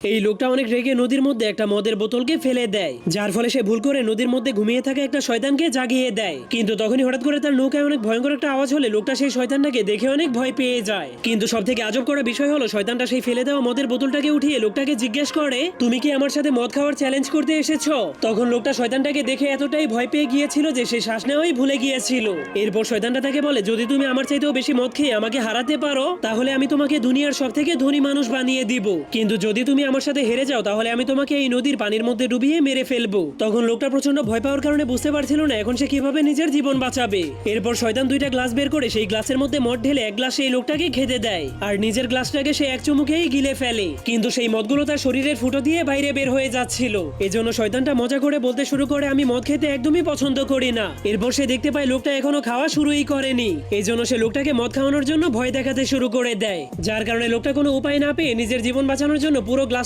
এই লোকটা অনেক রেগে নদীর মধ্যে একটা মদের বোতলকে ফেলে দেয়, যার ফলে সে ভুল করে নদীর মধ্যে ঘুমিয়ে থাকা একটা শয়তানকে জাগিয়ে দেয়। কিন্তু তখনই হঠাৎ করে তার নৌকায় অনেক ভয়ঙ্কর একটা আওয়াজ হলে লোকটা সেই শয়তানটাকে দেখে অনেক ভয় পেয়ে যায়। কিন্তু সব থেকে আজব করা বিষয় হলো শয়তানটা সেই ফেলে দেওয়া মদের বোতলটাকে উঠিয়ে লোকটাকে জিজ্ঞেস করে, তুমি কি আমার সাথে মদ খাওয়ার চ্যালেঞ্জ করতে এসেছো? তখন লোকটা শয়তানটাকে দেখে এতটাই ভয় পেয়ে গিয়েছিল যে সে শ্বাস নেওয়াই ভুলে গিয়েছিল। এরপর শয়তানটা তাকে বলে, যদি তুমি আমার চাইতেও বেশি মদ খেয়ে আমাকে হারাতে পারো তাহলে আমি তোমাকে দুনিয়ার সব থেকে ধনী মানুষ বানিয়ে দিব, কিন্তু যদি তুমি আমার সাথে হেরে যাও তাহলে আমি তোমাকে এই নদীর পানির মধ্যে ডুবিয়ে মেরে ফেলবো। তখন লোকটা প্রচন্ড ভয় পাওয়ার কারণে বুঝতে পারছিল না এখন সে কিভাবে নিজের জীবন বাঁচাবে। এরপর শয়তান দুইটা গ্লাস বের করে সেই গ্লাসের মধ্যে মদ ঢেলে এক গ্লাস সেই লোকটাকে খেতে দেয়, আর নিজের গ্লাসটাকে সে এক চুমুকেই গিলে ফেলে। কিন্তু সেই মদগুলো তার শরীরের ফুটো দিয়ে বাইরে বের হয়ে যাচ্ছিল। এজন্য শয়তানটা মজা করে বলতে শুরু করে, আমি মদ খেতে একদমই পছন্দ করি না। এরপর সে দেখতে পায় লোকটা এখনো খাওয়া শুরুই করেনি। এজন্য সে লোকটাকে মদ খাওয়ানোর জন্য ভয় দেখাতে শুরু করে দেয়, যার কারণে লোকটা কোনো উপায় না পেয়ে নিজের জীবন বাঁচানোর জন্য পুরো গ্লাস